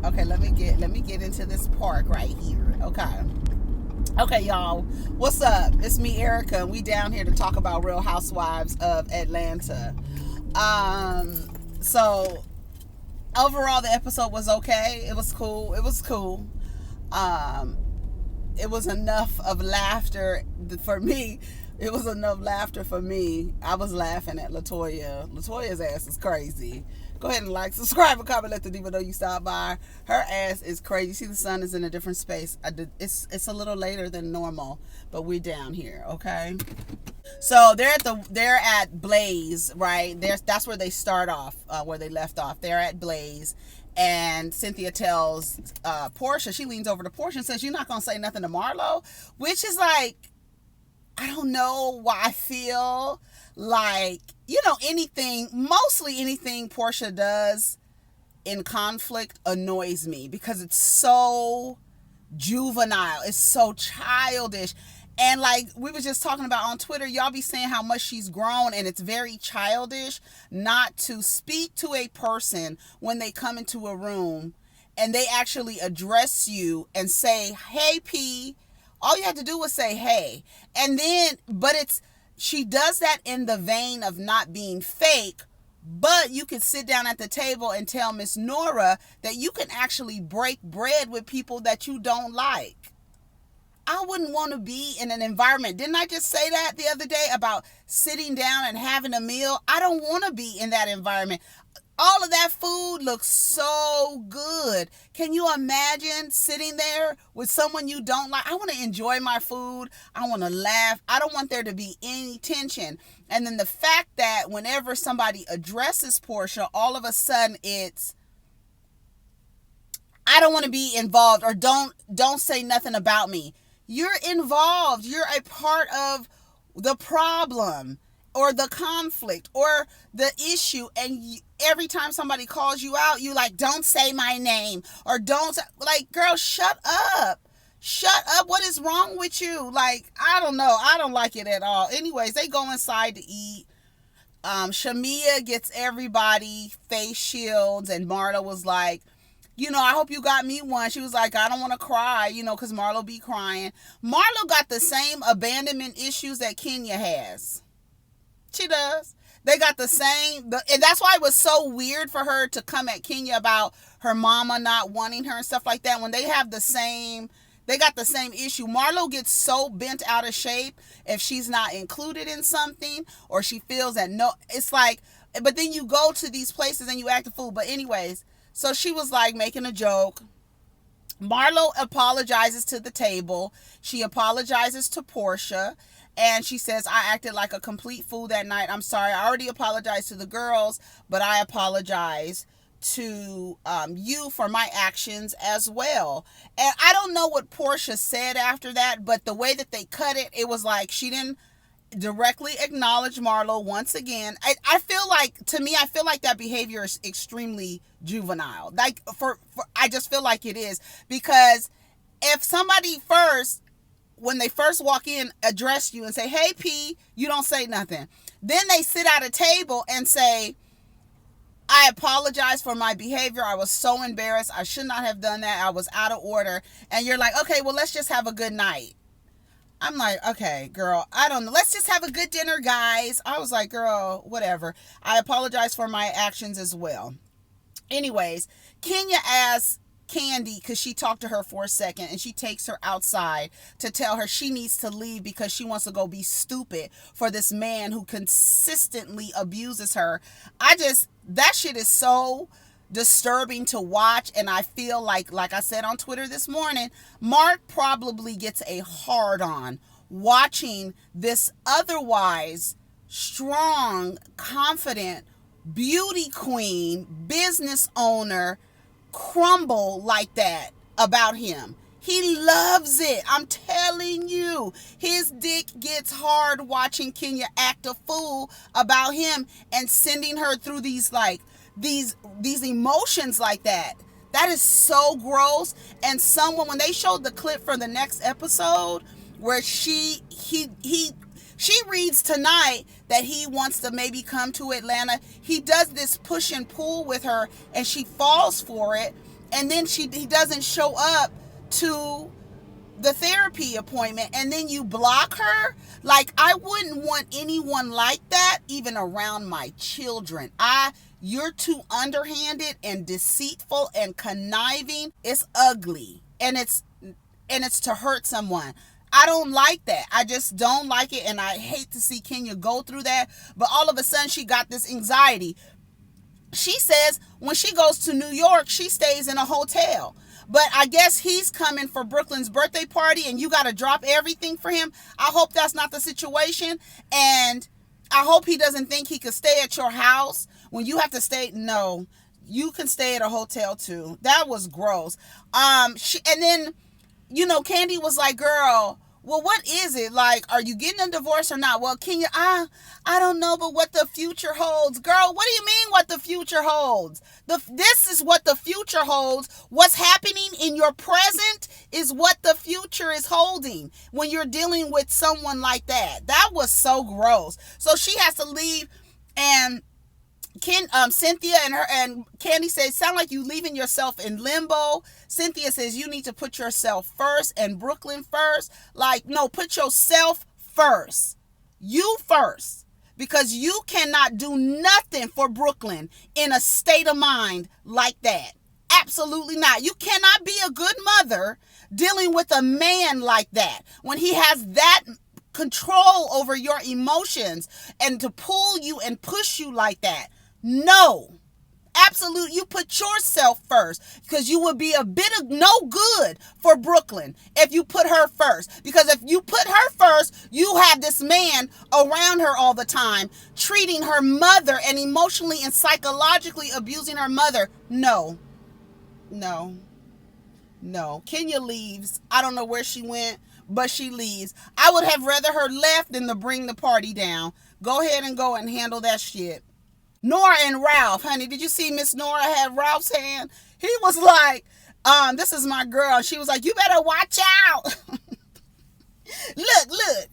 Okay, let me get into this park right here. Okay, y'all. What's up? It's me, Erica. We down here to talk about Real Housewives of Atlanta. So overall the episode was okay. It was cool. It was enough of laughter for me. It was enough laughter for me. I was laughing at LaToya. LaToya's ass is crazy. Go ahead and like, subscribe, and comment. Let the diva know you stopped by. Her ass is crazy. See, the sun is in a different space. It's a little later than normal, but we're down here, okay? So they're at Blaze, right? That's where they start off, where they left off. They're at Blaze, and Cynthia tells Porsha. She leans over to Porsha and says, "You're not gonna say nothing to Marlo," which is like, I don't know why I feel like, mostly anything Porsha does in conflict annoys me because it's so juvenile. It's so childish. And like we were just talking about on Twitter, y'all be saying how much she's grown, and it's very childish not to speak to a person when they come into a room and they actually address you and say, "Hey, P." All you have to do was say, "Hey." And then, she does that in the vein of not being fake, but you could sit down at the table and tell Miss Nora that you can actually break bread with people that you don't like. I wouldn't want to be in an environment. Didn't I just say that the other day about sitting down and having a meal? I don't want to be in that environment. All of that food looks so good. Can you imagine sitting there with someone you don't like? I want to enjoy my food. I want to laugh. I don't want there to be any tension. And then the fact that whenever somebody addresses Porsha, all of a sudden it's, I don't want to be involved, or don't say nothing about me. You're involved. You're a part of the problem or the conflict or the issue, and every time somebody calls you out, you like, "Don't say my name," or like, girl, shut up. What is wrong with you? Like, I don't know. I don't like it at all. Anyways, they go inside to eat. Shamia gets everybody face shields, and Marlo was like, "I hope you got me one." She was like, "I don't want to cry, because Marlo be crying." Marlo got the same abandonment issues that Kenya has. She does. They got the same, and that's why it was so weird for her to come at Kenya about her mama not wanting her and stuff like that, when they got the same issue. Marlo gets so bent out of shape if she's not included in something, or she feels that it's like, but then you go to these places and you act a fool. But anyways, so she was like making a joke. Marlo apologizes to the table. She apologizes to Porsha. And she says, "I acted like a complete fool that night. I'm sorry. I already apologized to the girls, but I apologize to you for my actions as well." And I don't know what Porsha said after that, but the way that they cut it, it was like she didn't directly acknowledge Marlo once again. I feel like that behavior is extremely juvenile. Like, I just feel like it is, because if somebody when they first walk in, address you and say, "Hey, P," you don't say nothing. Then they sit at a table and say, "I apologize for my behavior. I was so embarrassed. I should not have done that. I was out of order." And you're like, "Okay, well, let's just have a good night." I'm like, "Okay, girl, I don't know. Let's just have a good dinner, guys." I was like, "Girl, whatever. I apologize for my actions as well." Anyways, Kenya asks Kandi, because she talked to her for a second, and she takes her outside to tell her she needs to leave because she wants to go be stupid for this man who consistently abuses her. That shit is so disturbing to watch, and I feel like I said on Twitter this morning, Mark probably gets a hard on watching this otherwise strong, confident, beauty queen, business owner crumble like that about him. He loves it. I'm telling you, his dick gets hard watching Kenya act a fool about him and sending her through these emotions like that. That is so gross. And when they showed the clip for the next episode where she reads tonight that he wants to maybe come to Atlanta, he does this push and pull with her, and she falls for it. and then he doesn't show up to the therapy appointment, and then you block her. Like, I wouldn't want anyone like that even around my children. You're too underhanded and deceitful and conniving. It's ugly, and it's to hurt someone. I don't like that. I just don't like it, and I hate to see Kenya go through that. But all of a sudden, she got this anxiety. She says when she goes to New York, she stays in a hotel. But I guess he's coming for Brooklyn's birthday party, and you got to drop everything for him. I hope that's not the situation, and I hope he doesn't think he could stay at your house when you have to stay. No, you can stay at a hotel too. That was gross. And then, Kandi was like, girl, well, what is it? Like, are you getting a divorce or not? Well, Kenya, I don't know, but what the future holds. Girl, what do you mean what the future holds? This is what the future holds. What's happening in your present is what the future is holding when you're dealing with someone like that. That was so gross. So she has to leave, and Cynthia and Kandi says, sound like you leaving yourself in limbo. Cynthia says you need to put yourself first and Brooklyn first. Like, no, put yourself first. You first. Because you cannot do nothing for Brooklyn in a state of mind like that. Absolutely not. You cannot be a good mother dealing with a man like that when he has that control over your emotions and to pull you and push you like that. No, absolute. You put yourself first, because you would be a bit of no good for Brooklyn if you put her first. Because if you put her first, you have this man around her all the time, treating her mother and emotionally and psychologically abusing her mother. No. Kenya leaves. I don't know where she went, but she leaves. I would have rather her left than to bring the party down. Go ahead and go and handle that shit. Nora and Ralph, honey, did you see Miss Nora had Ralph's hand? He was like, this is my girl. She was like, you better watch out. Look.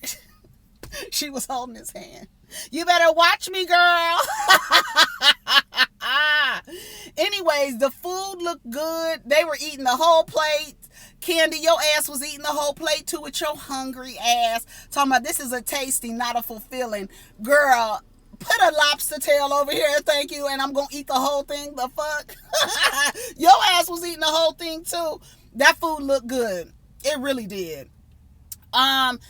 She was holding his hand. You better watch me, girl. Anyways, the food looked good. They were eating the whole plate. Kandi, your ass was eating the whole plate too with your hungry ass. Talking about this is a tasty, not a fulfilling. Girl, put a lobster tail over here, thank you, and I'm going to eat the whole thing. The fuck? Your ass was eating the whole thing too. That food looked good. It really did.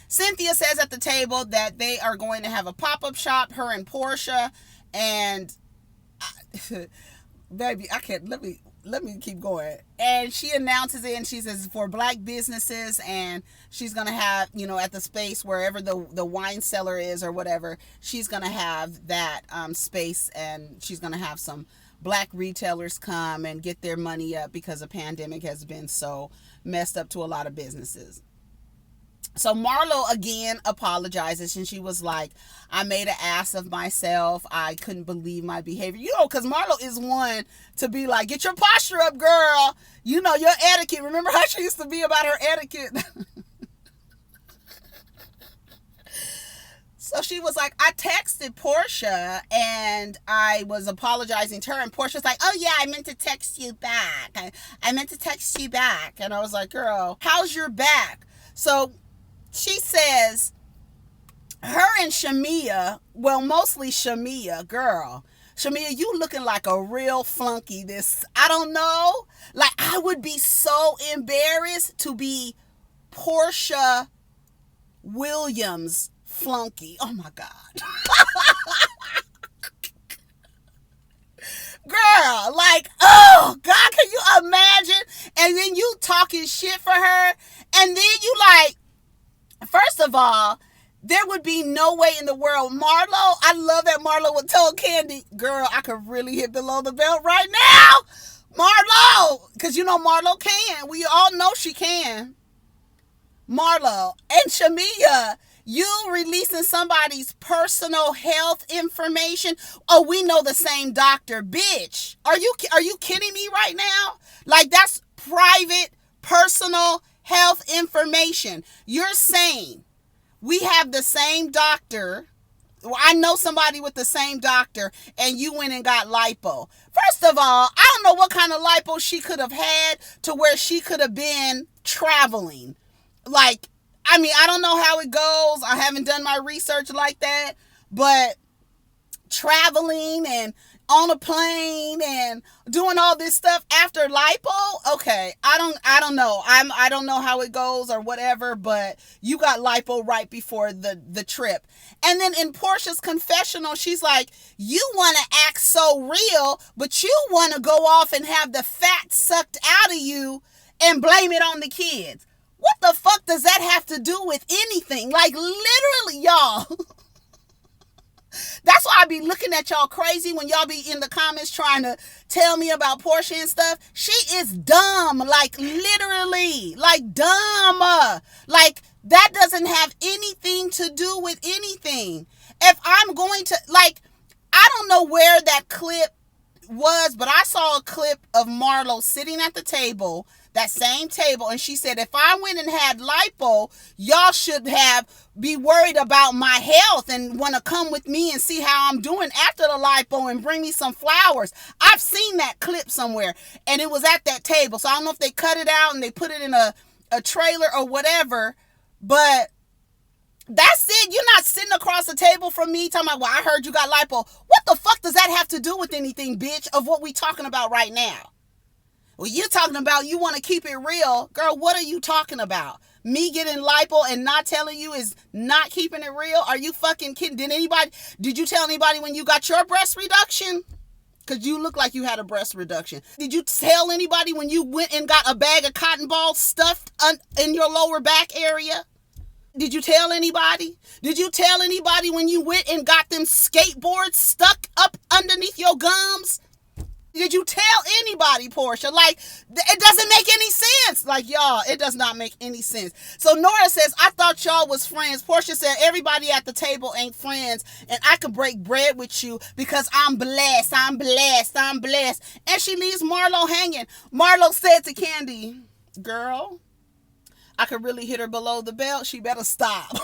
Cynthia says at the table that they are going to have a pop-up shop, her and Porsha, and baby, I can't, let me keep going. And she announces it, and she says for black businesses, and she's going to have, at the space wherever the wine cellar is or whatever, she's going to have that space, and she's going to have some black retailers come and get their money up because the pandemic has been so messed up to a lot of businesses. So Marlo again apologizes, and she was like, I made an ass of myself. I couldn't believe my behavior. Because Marlo is one to be like, get your posture up, girl. Your etiquette. Remember how she used to be about her etiquette? So she was like, I texted Porsha, and I was apologizing to her, and Portia's like, oh yeah, I meant to text you back. I meant to text you back. And I was like, girl, how's your back? So she says her and Shamia, well, mostly Shamia, girl. Shamia, you looking like a real flunky. I don't know. Like, I would be so embarrassed to be Porsha Williams' flunky. Oh my God. Girl, like, oh God, can you imagine? And then you talking shit for her, and then you like, first of all, there would be no way in the world. Marlo, I love that Marlo would tell Kandi, girl, I could really hit below the belt right now. Marlo, because Marlo can. We all know she can. Marlo and Shamia, you releasing somebody's personal health information. Oh, we know the same doctor, bitch. Are you kidding me right now? Like, that's private, personal health information. You're saying we have the same doctor I know somebody with the same doctor, and you went and got lipo. First of all, I don't know what kind of lipo she could have had to where she could have been traveling. Like, I mean, I don't know how it goes. I haven't done my research like that, but traveling and on a plane and doing all this stuff after lipo, okay, I don't know. I don't know how it goes or whatever, but you got lipo right before the trip. And then in Porsha's confessional, she's like, you want to act so real, but you want to go off and have the fat sucked out of you and blame it on the kids. What the fuck does that have to do with anything? Like, literally, y'all. That's why I be looking at y'all crazy when y'all be in the comments trying to tell me about Porsha and stuff. She is dumb. Like, literally. Like, dumb. Like, that doesn't have anything to do with anything. If I'm going to, like, I don't know where that clip was, but I saw a clip of Marlo sitting at the table, that same table, and she said, if I went and had lipo, y'all should be worried about my health and want to come with me and see how I'm doing after the lipo and bring me some flowers. I've seen that clip somewhere, and it was at that table. So I don't know if they cut it out and they put it in a trailer or whatever, but that's it. You're not sitting across the table from me talking about, well, I heard you got lipo. What the fuck does that have to do with anything, bitch, of what we talking about right now? Well, you're talking about you want to keep it real. Girl, what are you talking about? Me getting lipo and not telling you is not keeping it real? Are you fucking kidding? Did you tell anybody when you got your breast reduction? Because you look like you had a breast reduction. Did you tell anybody when you went and got a bag of cotton balls stuffed in your lower back area? Did you tell anybody? Did you tell anybody when you went and got them skateboards stuck up underneath your gums? Did you tell anybody, Porsha? Like, it doesn't make any sense. Like, y'all, it does not make any sense. So Nora says, I thought y'all was friends. Porsha said, everybody at the table ain't friends, and I could break bread with you because I'm blessed. I'm blessed. I'm blessed. And she leaves Marlo hanging. Marlo said to Kandi, girl, I could really hit her below the belt. She better stop.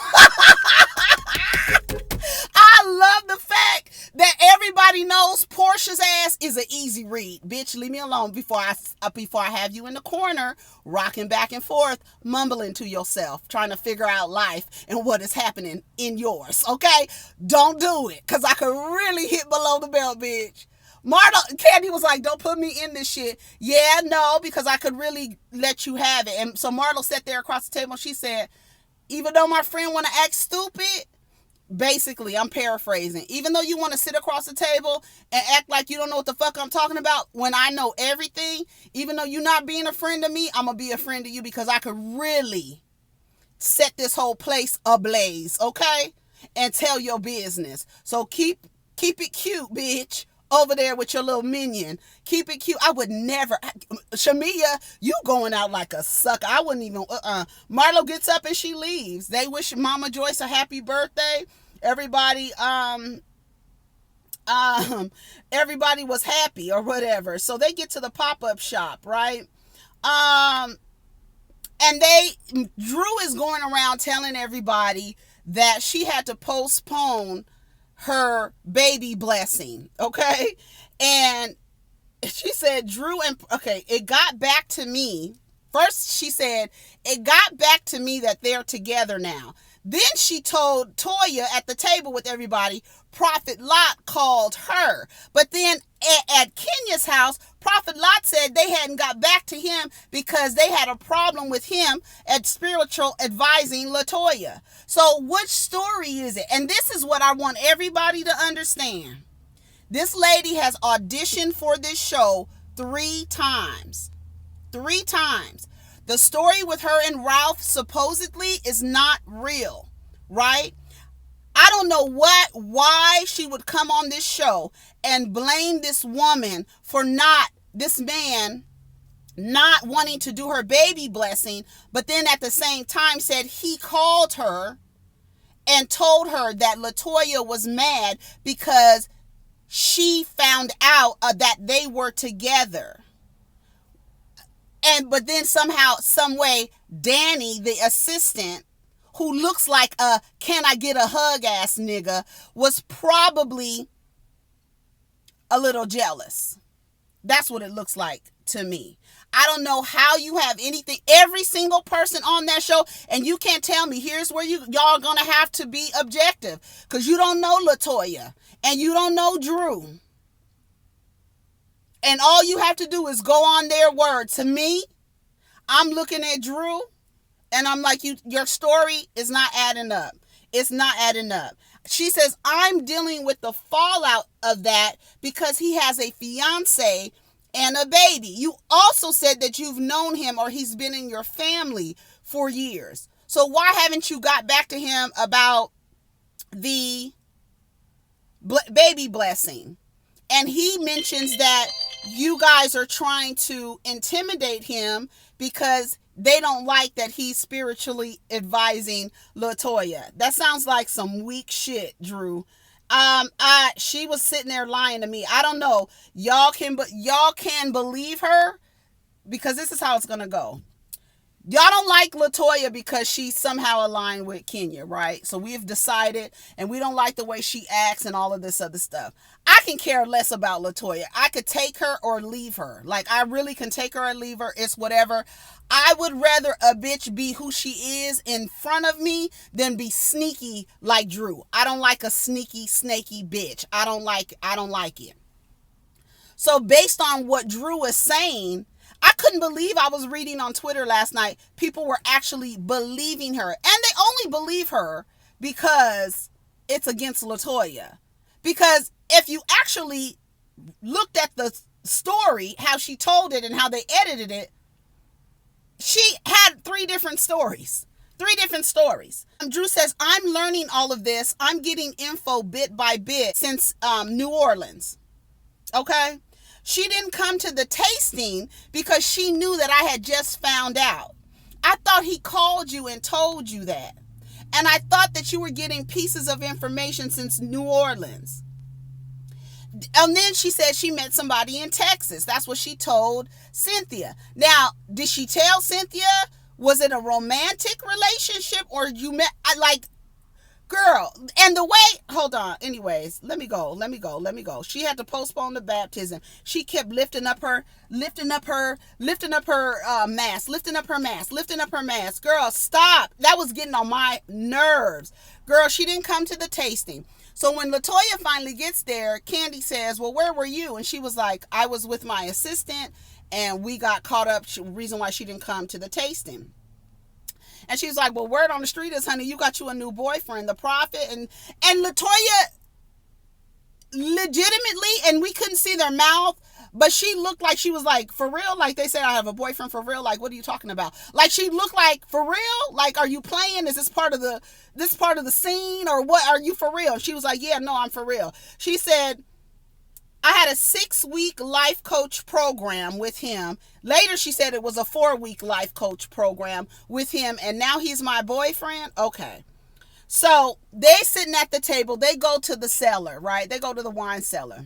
I love the fact that everybody knows Porsha's ass is an easy read. Bitch, leave me alone before I have you in the corner, rocking back and forth, mumbling to yourself, trying to figure out life and what is happening in yours, okay? Don't do it, because I could really hit below the belt, bitch. Kandi was like, don't put me in this shit. Yeah, no, because I could really let you have it. And so Marlo sat there across the table. She said, even though my friend want to act stupid, basically, I'm paraphrasing, even though you want to sit across the table and act like you don't know what the fuck I'm talking about when I know everything, even though you're not being a friend to me, I'm going to be a friend to you because I could really set this whole place ablaze, okay? And tell your business. So keep it cute, bitch. Over there with your little minion. Keep it cute. I would never. Shamia, you going out like a sucker. I wouldn't even. Marlo gets up and she leaves. They wish Mama Joyce a happy birthday. Everybody was happy or whatever. So they get to the pop-up shop, right? And Drew is going around telling everybody that she had to postpone her baby blessing, okay? And she said, it got back to me. First, she said, it got back to me that they're together now. Then she told Toya at the table with everybody, Prophet Lot called her. But then at Kenya's house, Prophet Lot said they hadn't got back to him because they had a problem with him at spiritual advising LaToya. So which story is it? And this is what I want everybody to understand. This lady has auditioned for this show 3 times. 3 times. The story with her and Ralph supposedly is not real, right? I don't know why she would come on this show and blame this woman for this man not wanting to do her baby blessing, but then at the same time said he called her and told her that LaToya was mad because she found out that they were together. But then somehow, some way, Danny, the assistant, who looks like a can I get a hug ass nigga, was probably a little jealous. That's what it looks like to me. I don't know how you have anything, every single person on that show, and you can't tell me, here's where y'all gonna have to be objective, because you don't know LaToya, and you don't know Drew. And all you have to do is go on their word. To me, I'm looking at Drew, and I'm like, your story is not adding up. It's not adding up. She says, I'm dealing with the fallout of that because he has a fiance and a baby. You also said that you've known him, or he's been in your family for years. So why haven't you got back to him about the baby blessing? And he mentions that you guys are trying to intimidate him because they don't like that he's spiritually advising LaToya. That sounds like some weak shit, Drew. She was sitting there lying to me. I don't know. Y'all can believe her, because this is how it's gonna go. Y'all don't like LaToya because she's somehow aligned with Kenya, right? So we've decided, and we don't like the way she acts and all of this other stuff. I can care less about LaToya. I could take her or leave her. Like, I really can take her or leave her. It's whatever. I would rather a bitch be who she is in front of me than be sneaky like Drew. I don't like a sneaky, snaky bitch. I don't like it. So based on what Drew is saying, I couldn't believe, I was reading on Twitter last night, people were actually believing her. And they only believe her because it's against LaToya. Because if you actually looked at the story, how she told it and how they edited it, she had three different stories. Drew says, I'm learning all of this. I'm getting info bit by bit since New Orleans. Okay? She didn't come to the tasting because she knew that I had just found out. I thought he called you and told you that. And I thought that you were getting pieces of information since New Orleans. And then she said she met somebody in Texas. That's what she told Cynthia. Now, did she tell Cynthia? Was it a romantic relationship, or you met, girl, and the way, hold on, anyways, let me go. She had to postpone the baptism. She kept lifting up her mask. Girl, stop. That was getting on my nerves. Girl, she didn't come to the tasting. So when LaToya finally gets there, Kandi says, well, where were you? And she was like, I was with my assistant, and we got caught up. Reason why she didn't come to the tasting. And she's like, well, word on the street is, honey, you got you a new boyfriend, the prophet. And LaToya legitimately, and we couldn't see their mouth, but she looked like she was like, for real? Like, they said, I have a boyfriend for real? Like, what are you talking about? Like, she looked like, for real? Like, are you playing? Is this part of the scene, or what? Are you for real? She was like, yeah, no, I'm for real. She said, I had a 6-week life coach program with him. Later, she said it was a 4-week life coach program with him, and now he's my boyfriend? Okay. So, they sitting at the table. They go to the cellar, right? They go to the wine cellar.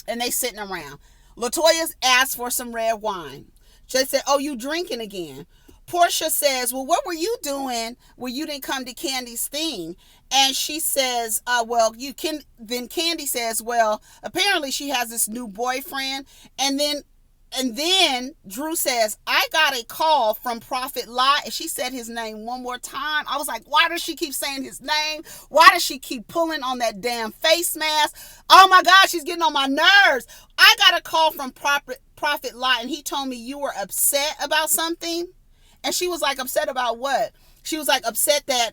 And they sitting around. LaToya asked for some red wine. She said, oh, you drinking again? Porsha says, well, what were you doing when you didn't come to Kandi's thing? And she says, well, you can. Then Kandi says, well, apparently she has this new boyfriend. And then Drew says, I got a call from Prophet Lot. And she said his name one more time. I was like, why does she keep saying his name? Why does she keep pulling on that damn face mask? Oh my God, she's getting on my nerves. I got a call from Prophet Lot, and he told me you were upset about something. And she was like, upset about what? She was like, upset that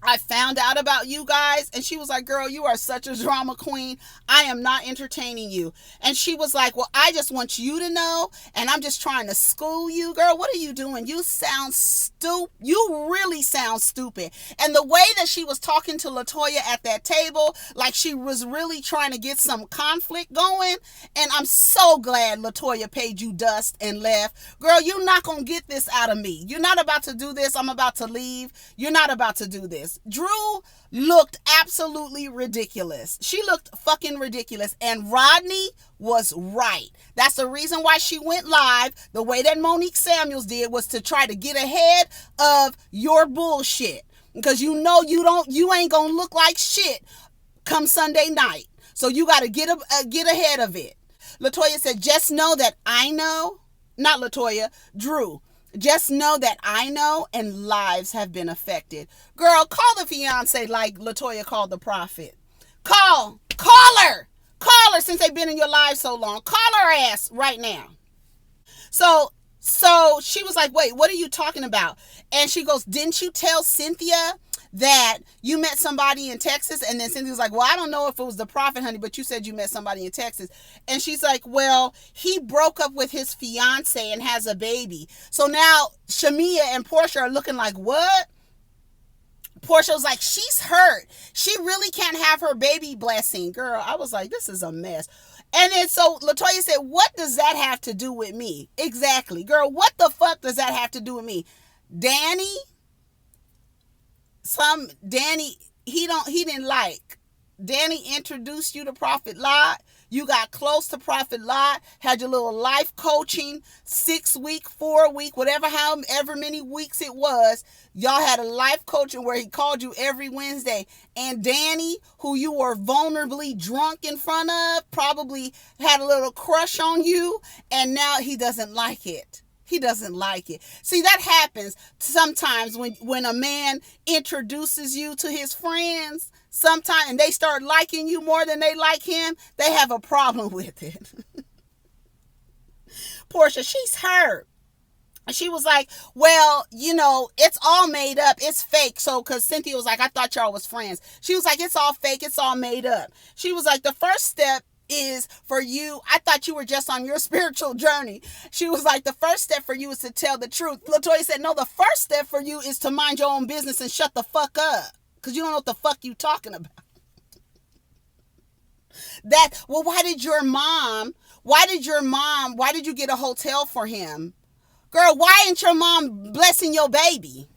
I found out about you guys. And she was like, girl, you are such a drama queen. I am not entertaining you. And she was like, well, I just want you to know, and I'm just trying to school you. Girl, what are you doing? You sound stupid. You really sound stupid. And the way that she was talking to LaToya at that table, like she was really trying to get some conflict going. And I'm so glad LaToya paid you dust and left. Girl, you're not going to get this out of me. You're not about to do this. I'm about to leave. You're not about to do this. ridiculous. Drew looked absolutely ridiculous. She looked fucking ridiculous. And Rodney was right. That's the reason why she went live the way that Monique Samuels did, was to try to get ahead of your bullshit. Because you know you ain't gonna look like shit come Sunday night. So you got to get ahead of it. LaToya said, just know that I know, not LaToya, Drew. Just know that I know, and lives have been affected. Girl, call the fiance like LaToya called the prophet. Call her since they've been in your life so long. Call her ass right now. So she was like, wait, what are you talking about? And she goes, didn't you tell Cynthia that you met somebody in Texas? And then Cynthia was like, well, I don't know if it was the prophet, honey, but you said you met somebody in Texas. And she's like, well, he broke up with his fiance and has a baby. So now Shamia and Porsha are looking like, what? Porsha was like, she's hurt. She really can't have her baby blessing. Girl, I was like, this is a mess. And then so LaToya said, what does that have to do with me? Exactly. Girl, what the fuck does that have to do with me? Danny, he didn't like. Danny introduced you to Prophet Lot. You got close to Prophet Lot, had your little life coaching, 6-week, 4-week, however many weeks it was. Y'all had a life coaching where he called you every Wednesday. And Danny, who you were vulnerably drunk in front of, probably had a little crush on you. And now he doesn't like it. He doesn't like it. See, that happens sometimes when a man introduces you to his friends. Sometimes, and they start liking you more than they like him, they have a problem with it. Porsha, she's hurt. She was like, well, it's all made up. It's fake. So, because Cynthia was like, I thought y'all was friends. She was like, it's all fake. It's all made up. She was like, the first step is for you. I thought you were just on your spiritual journey. She was like, the first step for you is to tell the truth. LaToya said, no, the first step for you is to mind your own business and shut the fuck up. Because you don't know what the fuck you talking about. Why did you get a hotel for him? Girl, why ain't your mom blessing your baby?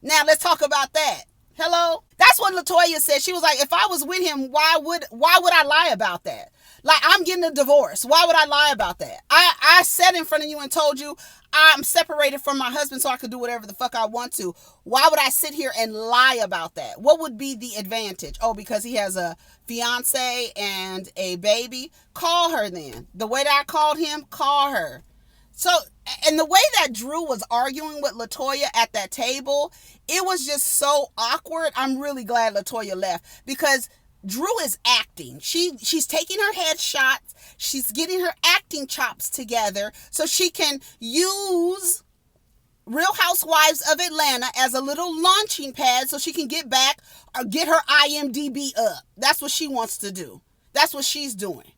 Now let's talk about that. Hello? That's what LaToya said. She was like, if I was with him, why would I lie about that? Like, I'm getting a divorce. Why would I lie about that? I sat in front of you and told you I'm separated from my husband so I could do whatever the fuck I want to. Why would I sit here and lie about that? What would be the advantage? Oh, because he has a fiance and a baby? Call her then. The way that I called him, call her. So, and the way that Drew was arguing with LaToya at that table, it was just so awkward. I'm really glad LaToya left, because Drew is acting. She's taking her headshots. She's getting her acting chops together so she can use Real Housewives of Atlanta as a little launching pad so she can get back or get her IMDb up. That's what she wants to do. That's what she's doing.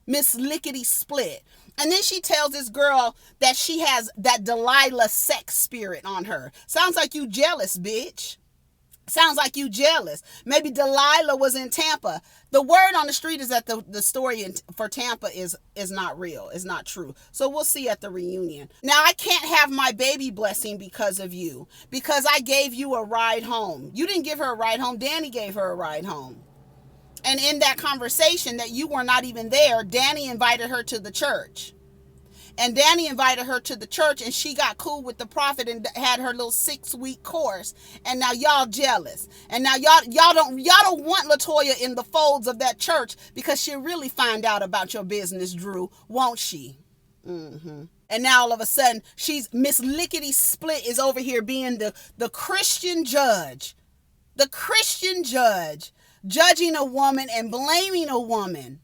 Miss Lickety Split. And then she tells this girl that she has that Delilah sex spirit on her. Sounds like you jealous, bitch. Sounds like you jealous. Maybe Delilah was in Tampa. The word on the street is that the story for Tampa is not real. It's not true. So we'll see at the reunion. Now, I can't have my baby blessing because of you. Because I gave you a ride home. You didn't give her a ride home. Danny gave her a ride home. And in that conversation that you were not even there, Danny invited her to the church. And Danny invited her to the church, and she got cool with the prophet and had her little 6-week course. And now y'all jealous. And now y'all don't want LaToya in the folds of that church, because she'll really find out about your business, Drew, won't she? Mm-hmm. And now all of a sudden, Miss Lickety Split is over here being the Christian judge. The Christian judge, judging a woman and blaming a woman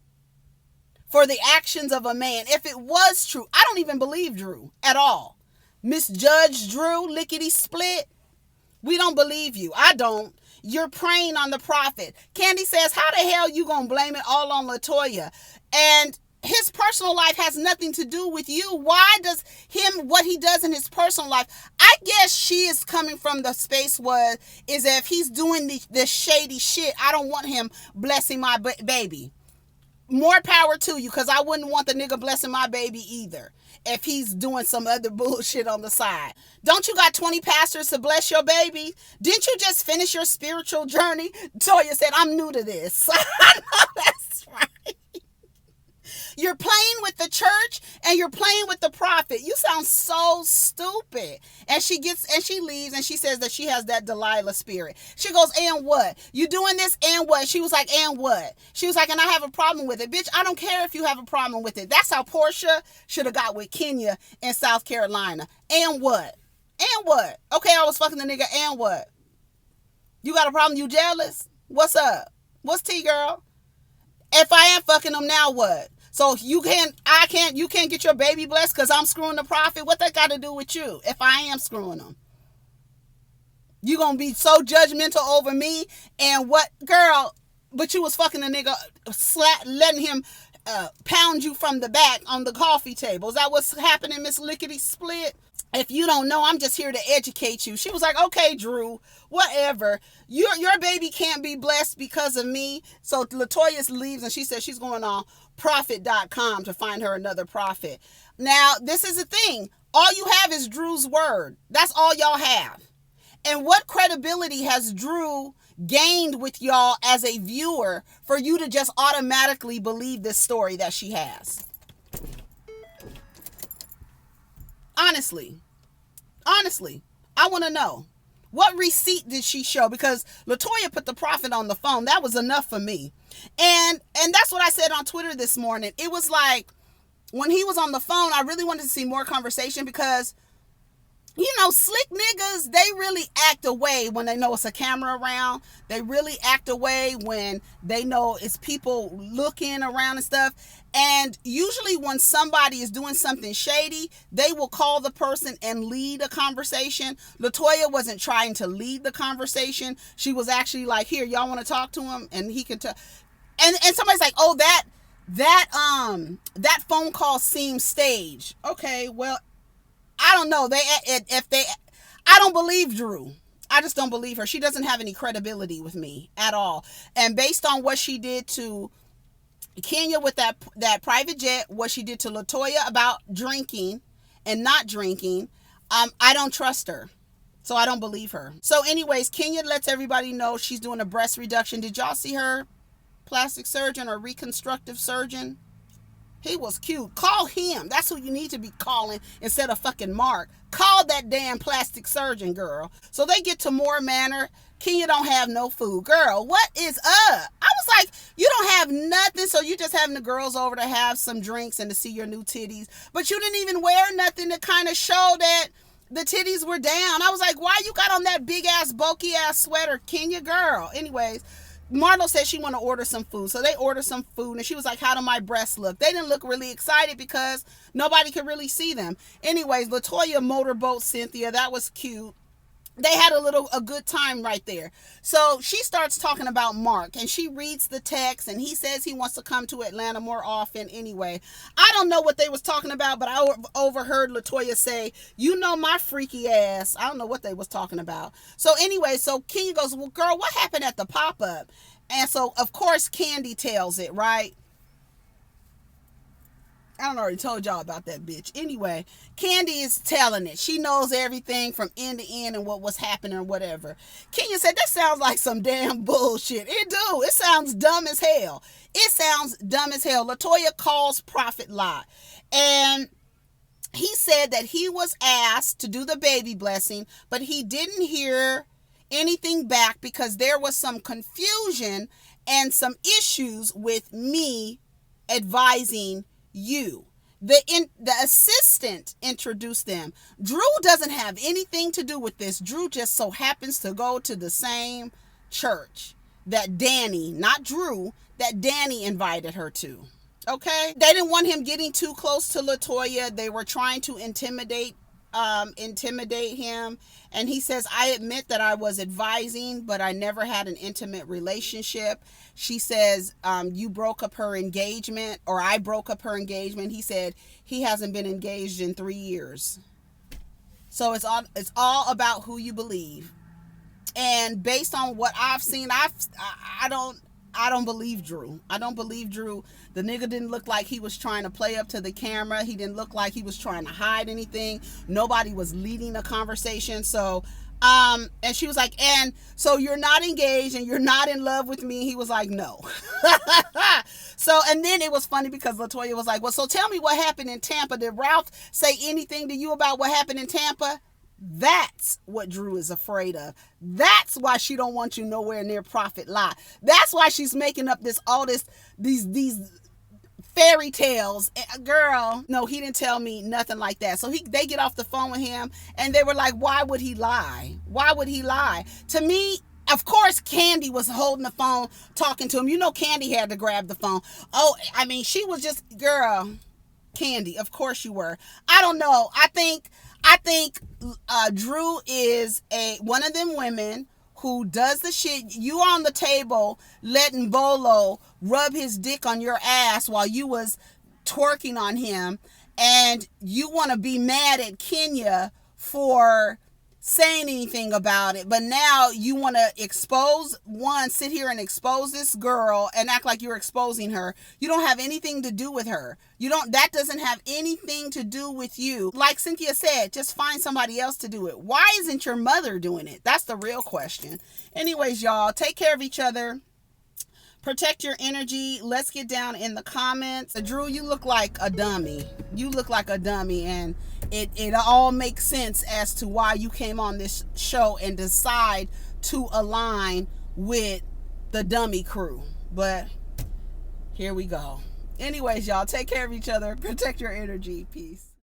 for the actions of a man. If it was true, I don't even believe Drew at all. Miss Judge Drew, Lickety Split, we don't believe you. I don't. You're preying on the prophet. Kandi says, how the hell you gonna blame it all on LaToya? And his personal life has nothing to do with you. Why does what he does in his personal life? I guess she is coming from the space is that if he's doing this shady shit, I don't want him blessing my baby. more power to you, because I wouldn't want the nigga blessing my baby either if he's doing some other bullshit on the side. Don't you got 20 pastors to bless your baby? Didn't you just finish your spiritual journey? Toya said, I'm new to this. I know that's right. You're playing with the church and you're playing with the prophet. You sound so stupid. And she leaves and she says that she has that Delilah spirit. She goes, and what? You doing this and what? She was like, and what? She was like, and I have a problem with it. Bitch, I don't care if you have a problem with it. That's how Porsha should have got with Kenya in South Carolina. And what? And what? Okay, I was fucking the nigga, and what? You got a problem? You jealous? What's up? What's tea, girl? If I am fucking him, now what? So you can't get your baby blessed because I'm screwing the prophet? What that got to do with you if I am screwing him? You gonna be so judgmental over me and what, girl? But you was fucking a nigga, letting him pound you from the back on the coffee table. Is that what's happening, Miss Lickety Split? If you don't know, I'm just here to educate you. She was like, okay, Drew, whatever. Your baby can't be blessed because of me. So LaToya leaves and she says she's going on prophet.com to find her another prophet. Now, this is the thing. All you have is Drew's word. That's all y'all have. And what credibility has Drew gained with y'all as a viewer for you to just automatically believe this story that she has? Honestly, I want to know. What receipt did she show? Because LaToya put the prophet on the phone. That was enough for me. And that's what I said on Twitter this morning. It was like, when he was on the phone, I really wanted to see more conversation because, you know, slick niggas, they really act away when they know it's a camera around. They really act away when they know it's people looking around and stuff. And usually when somebody is doing something shady, they will call the person and lead a conversation. LaToya wasn't trying to lead the conversation. She was actually like, here, y'all want to talk to him? And he can tell. And somebody's like, oh, that phone call seems staged. Okay, well, I don't know. I don't believe Drew. I just don't believe her. She doesn't have any credibility with me at all. And based on what she did to Kenya with that private jet, what she did to LaToya about drinking and not drinking, I don't trust her. So I don't believe her. So anyways, Kenya lets everybody know she's doing a breast reduction. Did y'all see her plastic surgeon or reconstructive surgeon? He was cute. Call him. That's who you need to be calling instead of fucking Mark. Call that damn plastic surgeon, girl. So they get to Moore Manor. Kenya don't have no food. Girl, what is up? I was like, you don't have nothing, so you just having the girls over to have some drinks and to see your new titties. But you didn't even wear nothing to kind of show that the titties were down. I was like, why you got on that big-ass, bulky-ass sweater, Kenya, girl? Anyways, Marlo said she want to order some food. So they ordered some food and she was like, how do my breasts look? They didn't look really excited because nobody could really see them. Anyways, LaToya motorboat Cynthia. That was cute. They had a good time right there. So she starts talking about Mark and she reads the text and he says he wants to come to Atlanta more often anyway. I don't know what they was talking about, but I overheard LaToya say, you know my freaky ass. I don't know what they was talking about. So anyway, so Kenya goes, well, girl, what happened at the pop-up? And so, of course, Kandi tells it, right? I don't already told y'all about that bitch. Anyway, Kandi is telling it. She knows everything from end to end and what was happening or whatever. Kenya said, that sounds like some damn bullshit. It do. It sounds dumb as hell. It sounds dumb as hell. LaToya calls Prophet Lot. And he said that he was asked to do the baby blessing, but he didn't hear anything back because there was some confusion and some issues with me advising you. The assistant introduced them. Drew doesn't have anything to do with this. Drew just so happens to go to the same church that Danny, not Drew, that Danny invited her to. Okay? They didn't want him getting too close to LaToya. They were trying to intimidate him. And he says, I admit that I was advising, but I never had an intimate relationship. She says, you broke up her engagement, or I broke up her engagement. He said he hasn't been engaged in 3 years. So it's all about who you believe. And based on what I've seen, I I don't believe Drew. I don't believe Drew. The nigga didn't look like he was trying to play up to the camera. He didn't look like he was trying to hide anything. Nobody was leading a conversation. So, and she was like, and so you're not engaged and you're not in love with me. He was like, no. So, and then it was funny because LaToya was like, well, so tell me what happened in Tampa. Did Ralph say anything to you about what happened in Tampa? That's what Drew is afraid of. That's why she don't want you nowhere near Prophet Lie. That's why she's making up these fairy tales. Girl, no, he didn't tell me nothing like that. So they get off the phone with him and they were like, why would he lie? Why would he lie? To me, of course, Kandi was holding the phone talking to him. You know, Kandi had to grab the phone. Oh, I mean, she was just, girl, Kandi, of course you were. I don't know. I think Drew is one of them women who does the shit. You on the table letting Bolo rub his dick on your ass while you was twerking on him, and you want to be mad at Kenya for saying anything about it, but now you want to sit here and expose this girl and act like you're exposing her. You don't have anything to do with her. That doesn't have anything to do with you. Like Cynthia said, just find somebody else to do it. Why isn't your mother doing it? That's the real question. Anyways, y'all, take care of each other. Protect your energy. Let's get down in the comments. Drew, you look like a dummy. You look like a dummy, and it all makes sense as to why you came on this show and decide to align with the dummy crew. But here we go. Anyways, y'all, take care of each other. Protect your energy. Peace.